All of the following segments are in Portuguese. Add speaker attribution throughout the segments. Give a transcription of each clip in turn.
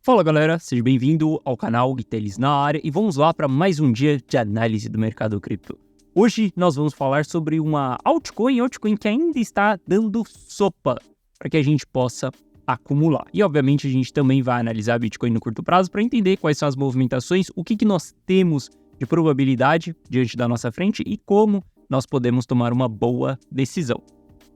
Speaker 1: Fala galera, seja bem-vindo ao canal Guitelis na área e vamos lá para mais um dia de análise do mercado cripto. Hoje nós vamos falar sobre uma altcoin que ainda está dando sopa para que a gente possa acumular. E obviamente a gente também vai analisar Bitcoin no curto prazo para entender quais são as movimentações, o que nós temos de probabilidade diante da nossa frente e como nós podemos tomar uma boa decisão.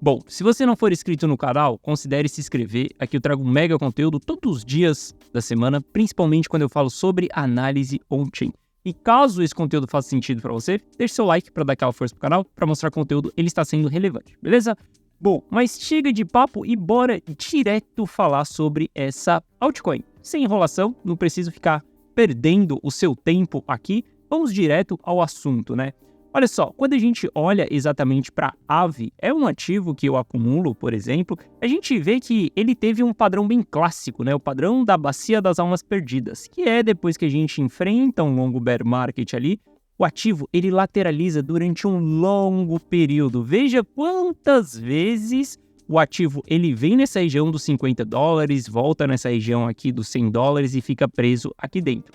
Speaker 1: Bom, se você não for inscrito no canal, considere se inscrever. Aqui eu trago um mega conteúdo todos os dias da semana, principalmente quando eu falo sobre análise on-chain. E caso esse conteúdo faça sentido para você, deixe seu like para dar aquela força pro canal, para mostrar que o conteúdo ele está sendo relevante, beleza? Bom, mas chega de papo e bora direto falar sobre essa altcoin. Sem enrolação, não preciso ficar perdendo o seu tempo aqui, vamos direto ao assunto, né? Olha só, quando a gente olha exatamente para Aave, é um ativo que eu acumulo, por exemplo, a gente vê que ele teve um padrão bem clássico, né? O padrão da bacia das almas perdidas, que é depois que a gente enfrenta um longo bear market ali, o ativo ele lateraliza durante um longo período. Veja quantas vezes o ativo ele vem nessa região dos $50, volta nessa região aqui dos $100 e fica preso aqui dentro.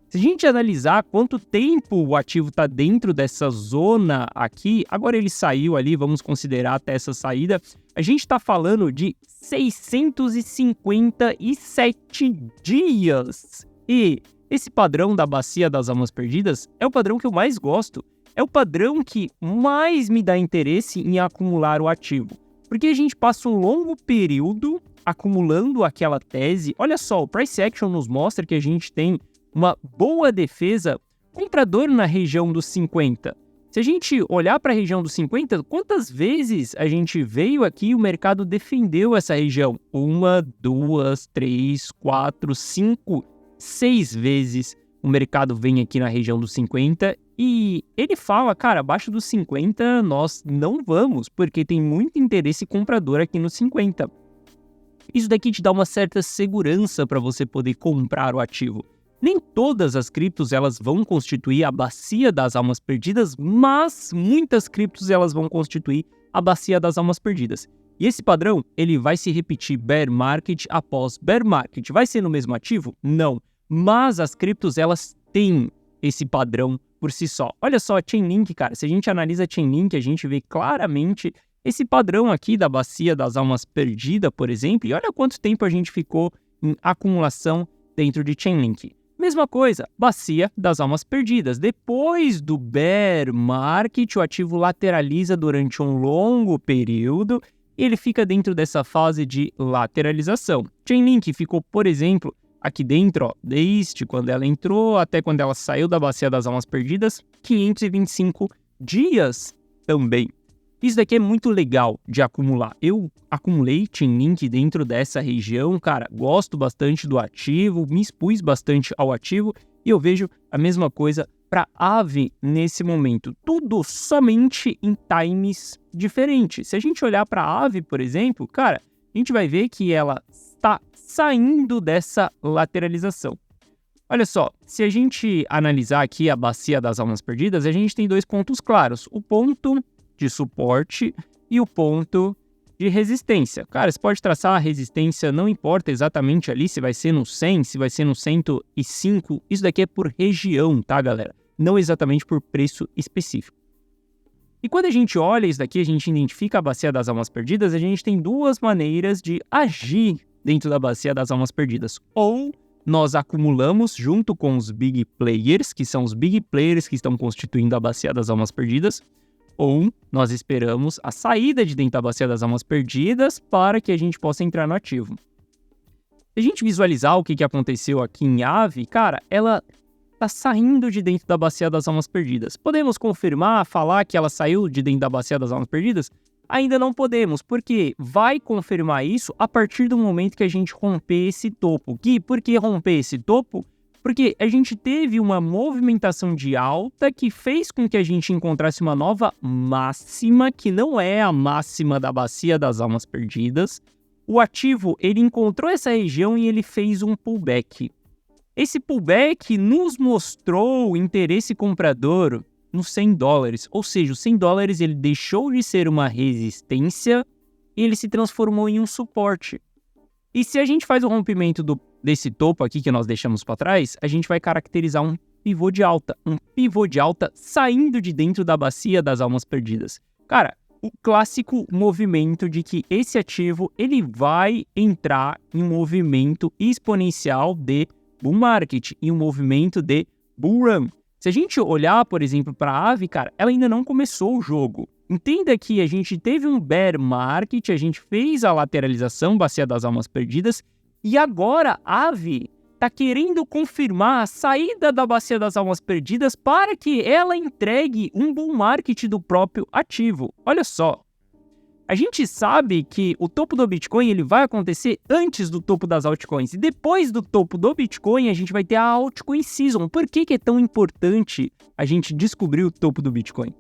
Speaker 1: Se a gente analisar quanto tempo o ativo está dentro dessa zona aqui, agora ele saiu ali, vamos considerar até essa saída, a gente está falando de 657 dias. E esse padrão da bacia das almas perdidas é o padrão que eu mais gosto, é o padrão que mais me dá interesse em acumular o ativo. Porque a gente passa um longo período acumulando aquela tese. Olha só, o Price Action nos mostra que a gente tem uma boa defesa comprador na região dos 50. Se a gente olhar para a região dos 50, quantas vezes a gente veio aqui e o mercado defendeu essa região? 1, 2, 3, 4, 5, 6 vezes o mercado vem aqui na região dos 50 e ele fala, cara, abaixo dos 50 nós não vamos, porque tem muito interesse comprador aqui nos 50. Isso daqui te dá uma certa segurança para você poder comprar o ativo. Nem todas as criptos elas vão constituir a bacia das almas perdidas, mas muitas criptos elas vão constituir a bacia das almas perdidas. E esse padrão ele vai se repetir bear market após bear market. Vai ser no mesmo ativo? Não. Mas as criptos elas têm esse padrão por si só. Olha só a Chainlink, cara. Se a gente analisa a Chainlink, a gente vê claramente esse padrão aqui da bacia das almas perdidas, por exemplo. E olha quanto tempo a gente ficou em acumulação dentro de Chainlink. Mesma coisa, bacia das almas perdidas. Depois do bear market, o ativo lateraliza durante um longo período e ele fica dentro dessa fase de lateralização. Chainlink ficou, por exemplo, aqui dentro, ó, desde quando ela entrou até quando ela saiu da bacia das almas perdidas, 525 dias também. Isso daqui é muito legal de acumular. Eu acumulei Chainlink dentro dessa região, cara, gosto bastante do ativo, me expus bastante ao ativo e eu vejo a mesma coisa para Aave nesse momento. Tudo somente em times diferentes. Se a gente olhar para Aave, por exemplo, cara, a gente vai ver que ela está saindo dessa lateralização. Olha só, se a gente analisar aqui a bacia das almas perdidas, a gente tem dois pontos claros. O ponto de suporte e o ponto de resistência. Cara, você pode traçar a resistência, não importa exatamente ali se vai ser no 100, se vai ser no 105, isso daqui é por região, tá, galera? Não exatamente por preço específico. E quando a gente olha isso daqui, a gente identifica a bacia das almas perdidas, a gente tem duas maneiras de agir dentro da bacia das almas perdidas. Ou nós acumulamos junto com os big players, que são os big players que estão constituindo a bacia das almas perdidas, ou nós esperamos a saída de dentro da bacia das almas perdidas para que a gente possa entrar no ativo. Se a gente visualizar o que aconteceu aqui em Aave, cara, ela está saindo de dentro da bacia das almas perdidas. Podemos confirmar, falar que ela saiu de dentro da bacia das almas perdidas? Ainda não podemos, porque vai confirmar isso a partir do momento que a gente romper esse topo. Gui, por que romper esse topo? Porque a gente teve uma movimentação de alta que fez com que a gente encontrasse uma nova máxima, que não é a máxima da bacia das almas perdidas. O ativo, ele encontrou essa região e ele fez um pullback. Esse pullback nos mostrou interesse comprador nos $100, ou seja, os $100 ele deixou de ser uma resistência e ele se transformou em um suporte. E se a gente faz o rompimento desse topo aqui que nós deixamos para trás, a gente vai caracterizar um pivô de alta saindo de dentro da bacia das almas perdidas. Cara, o clássico movimento de que esse ativo ele vai entrar em um movimento exponencial de bull market, em um movimento de bull run. Se a gente olhar, por exemplo, para a AVE, cara, ela ainda não começou o jogo. Entenda que a gente teve um bear market, a gente fez a lateralização, bacia das almas perdidas, e agora a AVE está querendo confirmar a saída da bacia das almas perdidas para que ela entregue um bull market do próprio ativo. Olha só, a gente sabe que o topo do Bitcoin ele vai acontecer antes do topo das altcoins. E depois do topo do Bitcoin, a gente vai ter a altcoin season. Por que é tão importante a gente descobrir o topo do Bitcoin?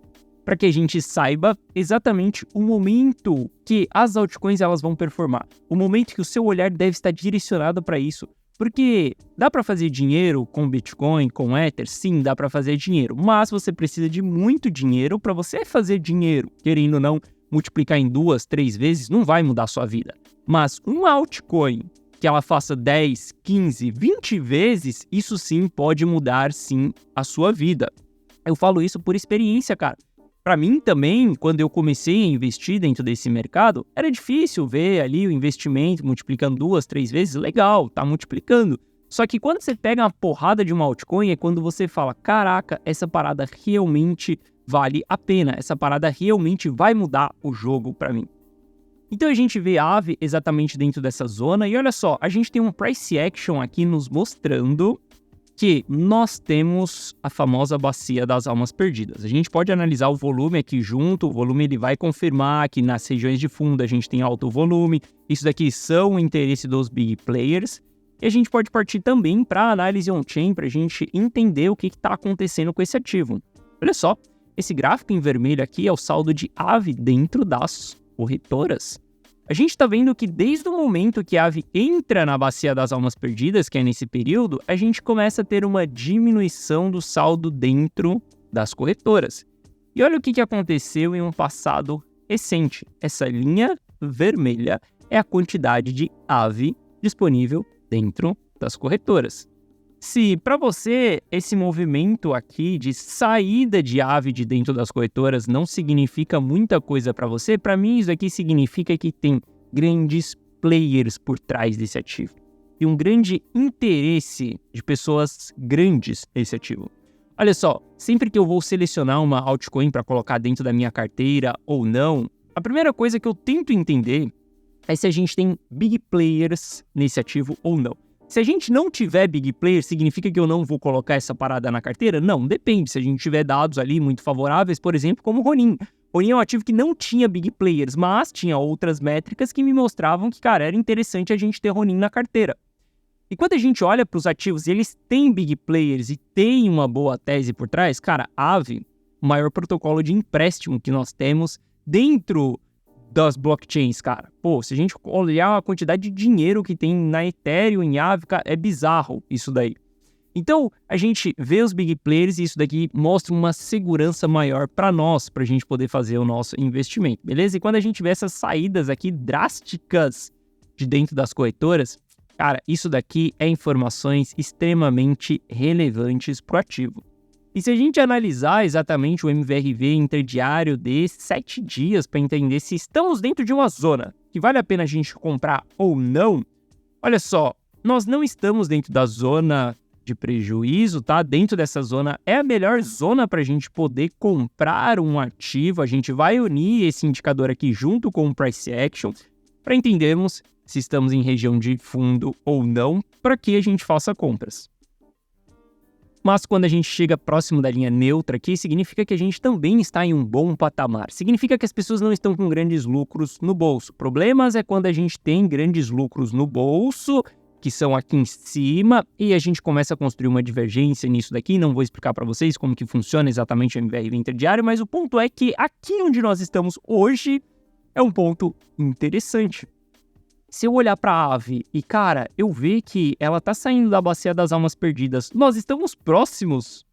Speaker 1: Para que a gente saiba exatamente o momento que as altcoins elas vão performar. O momento que o seu olhar deve estar direcionado para isso. Porque dá para fazer dinheiro com Bitcoin, com Ether? Sim, dá para fazer dinheiro. Mas você precisa de muito dinheiro para você fazer dinheiro. Querendo ou não, multiplicar em 2, 3 vezes não vai mudar a sua vida. Mas uma altcoin que ela faça 10, 15, 20 vezes, isso sim pode mudar sim a sua vida. Eu falo isso por experiência, cara. Para mim também, quando eu comecei a investir dentro desse mercado, era difícil ver ali o investimento multiplicando 2, 3 vezes. Legal, tá multiplicando. Só que quando você pega uma porrada de uma altcoin, é quando você fala, caraca, essa parada realmente vale a pena. Essa parada realmente vai mudar o jogo para mim. Então a gente vê a AVE exatamente dentro dessa zona. E olha só, a gente tem um price action aqui nos mostrando que nós temos a famosa bacia das almas perdidas. A gente pode analisar o volume aqui junto, o volume ele vai confirmar que nas regiões de fundo a gente tem alto volume, isso daqui são o interesse dos big players, e a gente pode partir também para a análise on-chain para a gente entender o que está acontecendo com esse ativo. Olha só, esse gráfico em vermelho aqui é o saldo de AVE dentro das corretoras. A gente está vendo que desde o momento que a AVE entra na bacia das almas perdidas, que é nesse período, a gente começa a ter uma diminuição do saldo dentro das corretoras. E olha o que aconteceu em um passado recente. Essa linha vermelha é a quantidade de AVE disponível dentro das corretoras. Se para você esse movimento aqui de saída de AVE de dentro das corretoras não significa muita coisa para você, para mim isso aqui significa que tem grandes players por trás desse ativo e um grande interesse de pessoas grandes nesse ativo. Olha só, sempre que eu vou selecionar uma altcoin para colocar dentro da minha carteira ou não, a primeira coisa que eu tento entender é se a gente tem big players nesse ativo ou não. Se a gente não tiver big player, significa que eu não vou colocar essa parada na carteira? Não, depende. Se a gente tiver dados ali muito favoráveis, por exemplo, como o Ronin. Ronin é um ativo que não tinha big players, mas tinha outras métricas que me mostravam que, cara, era interessante a gente ter Ronin na carteira. E quando a gente olha para os ativos e eles têm big players e têm uma boa tese por trás, cara, AVE, o maior protocolo de empréstimo que nós temos dentro das blockchains, cara. Pô, se a gente olhar a quantidade de dinheiro que tem na Ethereum, em AVE, cara, é bizarro isso daí. Então, a gente vê os big players e isso daqui mostra uma segurança maior para nós, para a gente poder fazer o nosso investimento, beleza? E quando a gente vê essas saídas aqui drásticas de dentro das corretoras, cara, isso daqui é informações extremamente relevantes para o ativo. E se a gente analisar exatamente o MVRV interdiário de 7 dias para entender se estamos dentro de uma zona que vale a pena a gente comprar ou não, olha só, nós não estamos dentro da zona de prejuízo, tá? Dentro dessa zona é a melhor zona para a gente poder comprar um ativo. A gente vai unir esse indicador aqui junto com o Price Action para entendermos se estamos em região de fundo ou não, para que a gente faça compras. Mas quando a gente chega próximo da linha neutra aqui, significa que a gente também está em um bom patamar. Significa que as pessoas não estão com grandes lucros no bolso. Problemas é quando a gente tem grandes lucros no bolso, que são aqui em cima, e a gente começa a construir uma divergência nisso daqui. Não vou explicar para vocês como que funciona exatamente o MVRV interdiário, mas o ponto é que aqui onde nós estamos hoje é um ponto interessante. Se eu olhar para a AVE e, cara, eu ver que ela tá saindo da bacia das almas perdidas, nós estamos próximos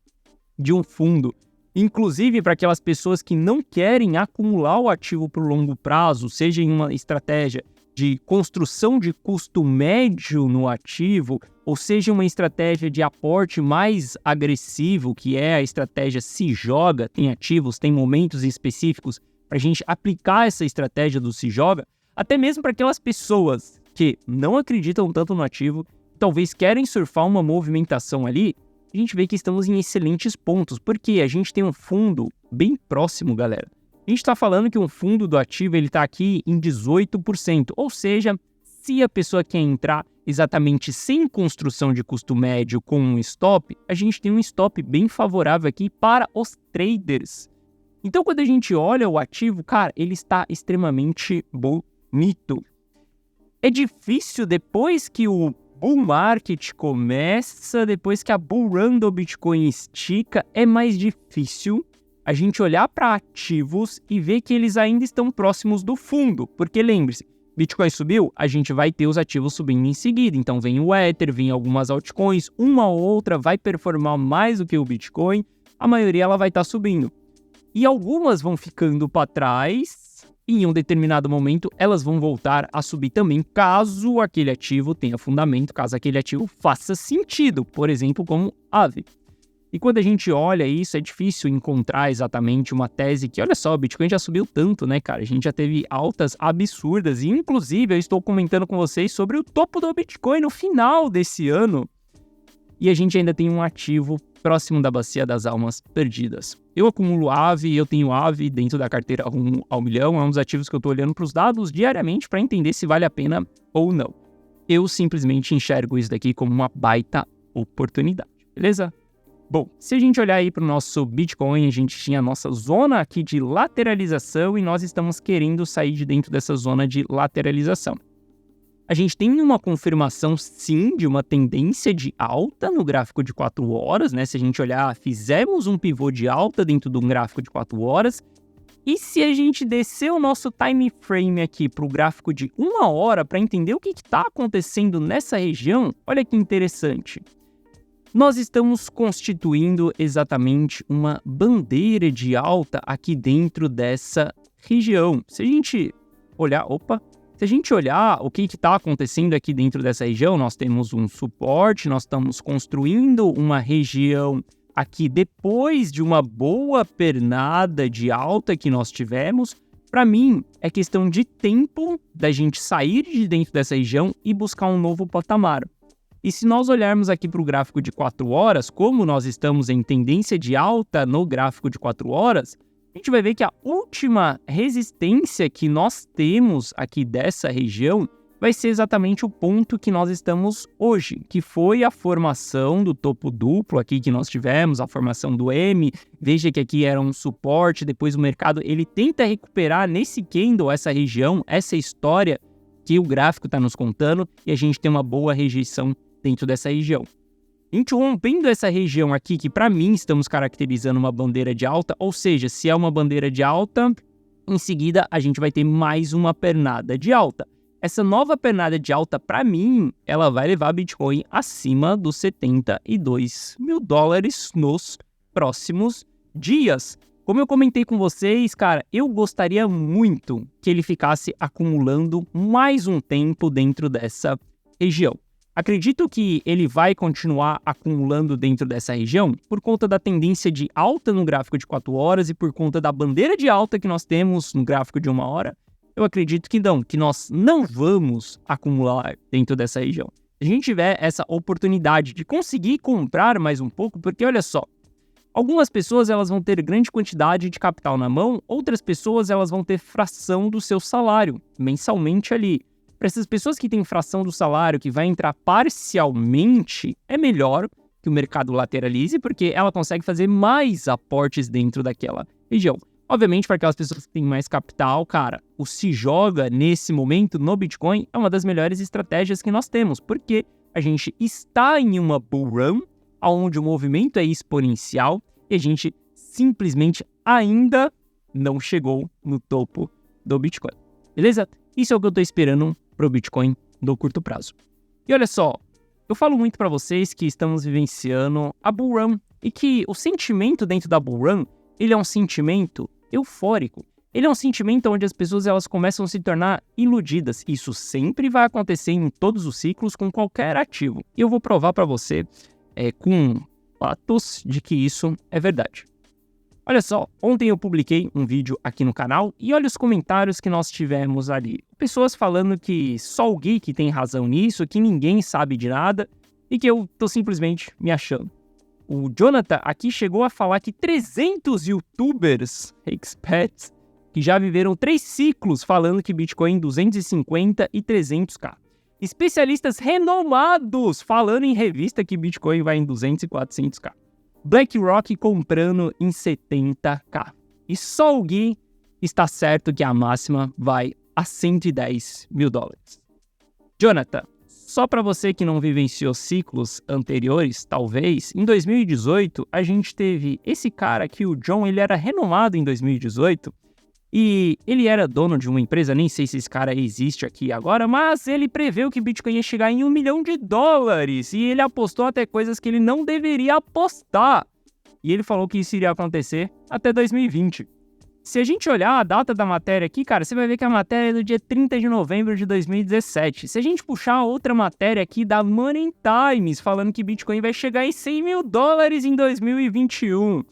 Speaker 1: de um fundo. Inclusive, para aquelas pessoas que não querem acumular o ativo por longo prazo, seja em uma estratégia de construção de custo médio no ativo, ou seja, uma estratégia de aporte mais agressivo, que é a estratégia se joga, tem ativos, tem momentos específicos para a gente aplicar essa estratégia do se joga, até mesmo para aquelas pessoas que não acreditam tanto no ativo, talvez querem surfar uma movimentação ali, a gente vê que estamos em excelentes pontos, porque a gente tem um fundo bem próximo, galera. A gente está falando que um fundo do ativo ele está aqui em 18%, ou seja, se a pessoa quer entrar exatamente sem construção de custo médio com um stop, a gente tem um stop bem favorável aqui para os traders. Então, quando a gente olha o ativo, cara, ele está extremamente bonito. É difícil depois que o bull market começa, depois que a bull run do Bitcoin estica, é mais difícil a gente olhar para ativos e ver que eles ainda estão próximos do fundo. Porque lembre-se, Bitcoin subiu, a gente vai ter os ativos subindo em seguida. Então vem o Ether, vem algumas altcoins, uma ou outra vai performar mais do que o Bitcoin, a maioria ela vai estar subindo. E algumas vão ficando para trás e em um determinado momento elas vão voltar a subir também, caso aquele ativo tenha fundamento, caso aquele ativo faça sentido, por exemplo, como Aave. E quando a gente olha isso, é difícil encontrar exatamente uma tese que, olha só, o Bitcoin já subiu tanto, né, cara? A gente já teve altas absurdas e, inclusive, eu estou comentando com vocês sobre o topo do Bitcoin no final desse ano. E a gente ainda tem um ativo próximo da bacia das almas perdidas. Eu acumulo Aave, eu tenho Aave dentro da carteira rumo ao milhão, é um dos ativos que eu estou olhando para os dados diariamente para entender se vale a pena ou não. Eu simplesmente enxergo isso daqui como uma baita oportunidade, beleza? Bom, se a gente olhar aí para o nosso Bitcoin, a gente tinha a nossa zona aqui de lateralização e nós estamos querendo sair de dentro dessa zona de lateralização. A gente tem uma confirmação, sim, de uma tendência de alta no gráfico de 4 horas, né? Se a gente olhar, fizemos um pivô de alta dentro de um gráfico de 4 horas. E se a gente descer o nosso time frame aqui para o gráfico de 1 hora para entender o que está acontecendo nessa região, olha que interessante. Nós estamos constituindo exatamente uma bandeira de alta aqui dentro dessa região. Se a gente olhar, o que está acontecendo aqui dentro dessa região, nós temos um suporte, nós estamos construindo uma região aqui depois de uma boa pernada de alta que nós tivemos. Para mim, é questão de tempo da gente sair de dentro dessa região e buscar um novo patamar. E se nós olharmos aqui para o gráfico de 4 horas, como nós estamos em tendência de alta no gráfico de 4 horas, a gente vai ver que a última resistência que nós temos aqui dessa região vai ser exatamente o ponto que nós estamos hoje, que foi a formação do topo duplo aqui que nós tivemos, a formação do M. Veja que aqui era um suporte, depois o mercado ele tenta recuperar nesse candle essa região, essa história que o gráfico está nos contando, e a gente tem uma boa rejeição dentro dessa região. A gente rompendo essa região aqui, que para mim estamos caracterizando uma bandeira de alta, ou seja, se é uma bandeira de alta, em seguida a gente vai ter mais uma pernada de alta. Essa nova pernada de alta, para mim, ela vai levar Bitcoin acima dos $72 mil nos próximos dias. Como eu comentei com vocês, cara, eu gostaria muito que ele ficasse acumulando mais um tempo dentro dessa região. Acredito que ele vai continuar acumulando dentro dessa região por conta da tendência de alta no gráfico de 4 horas e por conta da bandeira de alta que nós temos no gráfico de 1 hora. Eu acredito que nós não vamos acumular dentro dessa região. Se a gente tiver essa oportunidade de conseguir comprar mais um pouco, porque olha só, algumas pessoas elas vão ter grande quantidade de capital na mão, outras pessoas elas vão ter fração do seu salário mensalmente ali. Para essas pessoas que têm fração do salário, que vai entrar parcialmente, é melhor que o mercado lateralize, porque ela consegue fazer mais aportes dentro daquela região. Obviamente, para aquelas pessoas que têm mais capital, cara, o se joga nesse momento no Bitcoin é uma das melhores estratégias que nós temos, porque a gente está em uma bull run, onde o movimento é exponencial e a gente simplesmente ainda não chegou no topo do Bitcoin. Beleza? Isso é o que eu estou esperando para o Bitcoin no curto prazo. E olha só, eu falo muito para vocês que estamos vivenciando a bull run e que o sentimento dentro da bull run, ele é um sentimento eufórico. Ele é um sentimento onde as pessoas elas começam a se tornar iludidas. Isso sempre vai acontecer em todos os ciclos com qualquer ativo. E eu vou provar para você com fatos de que isso é verdade. Olha só, ontem eu publiquei um vídeo aqui no canal e olha os comentários que nós tivemos ali. Pessoas falando que só o Geek tem razão nisso, que ninguém sabe de nada e que eu tô simplesmente me achando. O Jonathan aqui chegou a falar que 300 youtubers experts que já viveram 3 ciclos falando que Bitcoin em 250 e 300k. Especialistas renomados falando em revista que Bitcoin vai em 200 e 400k. BlackRock comprando em 70k. E só o Gui está certo que a máxima vai a 110 mil dólares. Jonathan, só para você que não vivenciou ciclos anteriores, talvez, em 2018 a gente teve esse cara aqui, o John, ele era renomado em 2018 e ele era dono de uma empresa, nem sei se esse cara existe aqui agora, mas ele preveu que Bitcoin ia chegar em $1 milhão e ele apostou até coisas que ele não deveria apostar. E ele falou que isso iria acontecer até 2020. Se a gente olhar a data da matéria aqui, cara, você vai ver que a matéria é do dia 30 de novembro de 2017. Se a gente puxar outra matéria aqui da Money Times, falando que Bitcoin vai chegar em $100 mil em 2021.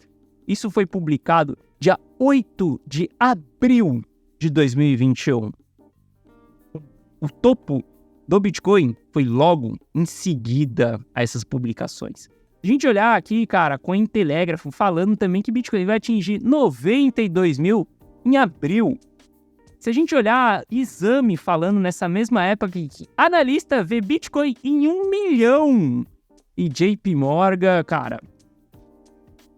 Speaker 1: Isso foi publicado dia 8 de abril de 2021. O topo do Bitcoin foi logo em seguida a essas publicações. A gente olhar aqui, cara, Cointelegraph falando também que Bitcoin vai atingir 92 mil em abril. Se a gente olhar Exame falando nessa mesma época que analista vê Bitcoin em 1 milhão. E JP Morgan, cara,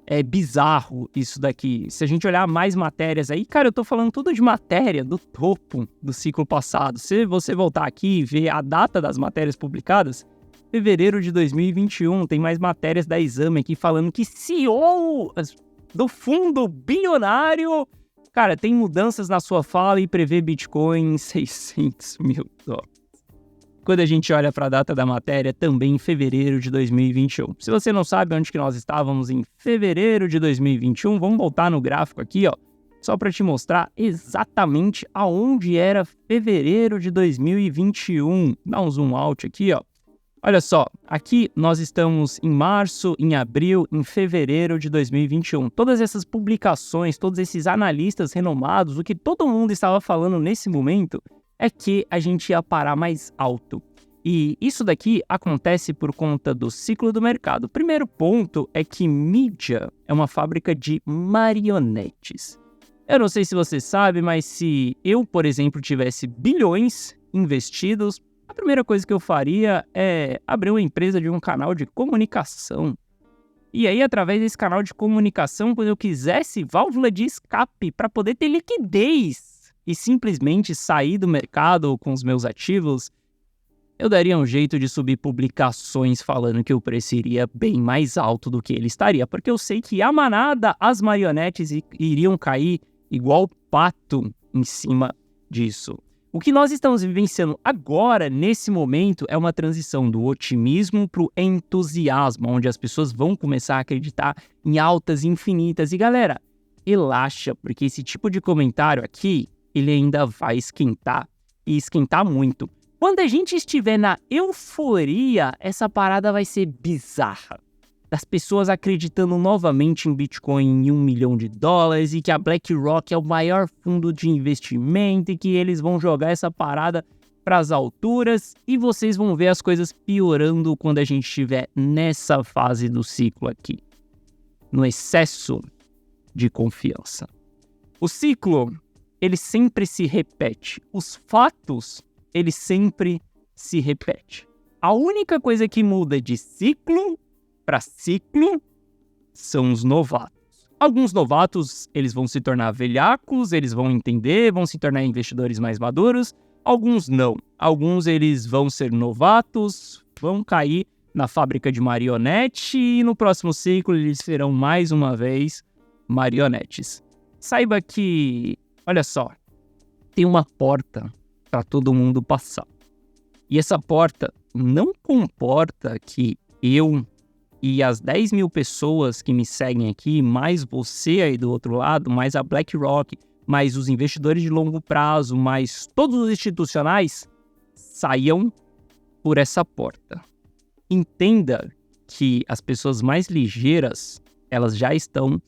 Speaker 1: é bizarro isso daqui. Se a gente olhar mais matérias aí, cara, eu tô falando tudo de matéria do topo do ciclo passado. Se você voltar aqui e ver a data das matérias publicadas, fevereiro de 2021, tem mais matérias da Exame aqui falando que CEO do fundo bilionário, cara, tem mudanças na sua fala e prevê Bitcoin em 600 mil dólares. Quando a gente olha para a data da matéria, também em fevereiro de 2021. Se você não sabe onde que nós estávamos em fevereiro de 2021, vamos voltar no gráfico aqui, ó, só para te mostrar exatamente aonde era fevereiro de 2021. Dá um zoom out aqui, ó. Olha só, aqui nós estamos em março, em abril, em fevereiro de 2021. Todas essas publicações, todos esses analistas renomados, o que todo mundo estava falando nesse momento é que a gente ia parar mais alto. E isso daqui acontece por conta do ciclo do mercado. O primeiro ponto é que mídia é uma fábrica de marionetes. Eu não sei se você sabe, mas se eu, por exemplo, tivesse bilhões investidos, a primeira coisa que eu faria é abrir uma empresa de um canal de comunicação. E aí, através desse canal de comunicação, quando eu quisesse válvula de escape para poder ter liquidez e simplesmente sair do mercado com os meus ativos, eu daria um jeito de subir publicações falando que o preço iria bem mais alto do que ele estaria, porque eu sei que a manada, as marionetes iriam cair igual pato em cima disso. O que nós estamos vivenciando agora, nesse momento, é uma transição do otimismo para o entusiasmo, onde as pessoas vão começar a acreditar em altas infinitas. E galera, relaxa, porque esse tipo de comentário aqui, ele ainda vai esquentar, e esquentar muito. Quando a gente estiver na euforia, essa parada vai ser bizarra. Das pessoas acreditando novamente em Bitcoin em $1 milhão e que a BlackRock é o maior fundo de investimento e que eles vão jogar essa parada para as alturas e vocês vão ver as coisas piorando quando a gente estiver nessa fase do ciclo aqui, no excesso de confiança. O ciclo, ele sempre se repete. Os fatos, ele sempre se repete. A única coisa que muda de ciclo para ciclo são os novatos. Alguns novatos, eles vão se tornar velhacos, eles vão entender, vão se tornar investidores mais maduros. Alguns não. Alguns eles vão ser novatos, vão cair na fábrica de marionete e no próximo ciclo eles serão mais uma vez marionetes. Saiba que, olha só, tem uma porta para todo mundo passar. E essa porta não comporta que eu e as 10 mil pessoas que me seguem aqui, mais você aí do outro lado, mais a BlackRock, mas os investidores de longo prazo, mas todos os institucionais saiam por essa porta. Entenda que as pessoas mais ligeiras, elas já estão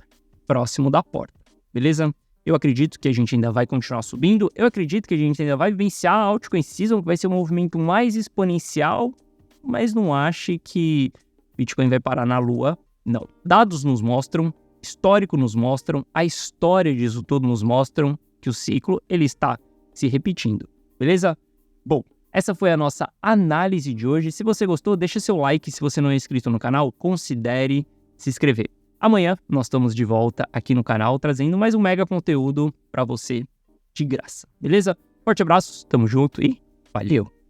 Speaker 1: próximo da porta, beleza? Eu acredito que a gente ainda vai continuar subindo, eu acredito que a gente ainda vai vivenciar a altcoin season, que vai ser um movimento mais exponencial, mas não ache que Bitcoin vai parar na lua, não. Dados nos mostram, histórico nos mostram, a história disso tudo nos mostram que o ciclo, ele está se repetindo, beleza? Bom, essa foi a nossa análise de hoje. Se você gostou, deixa seu like. Se você não é inscrito no canal, considere se inscrever. Amanhã nós estamos de volta aqui no canal, trazendo mais um mega conteúdo para você de graça, beleza? Forte abraço, tamo junto e valeu!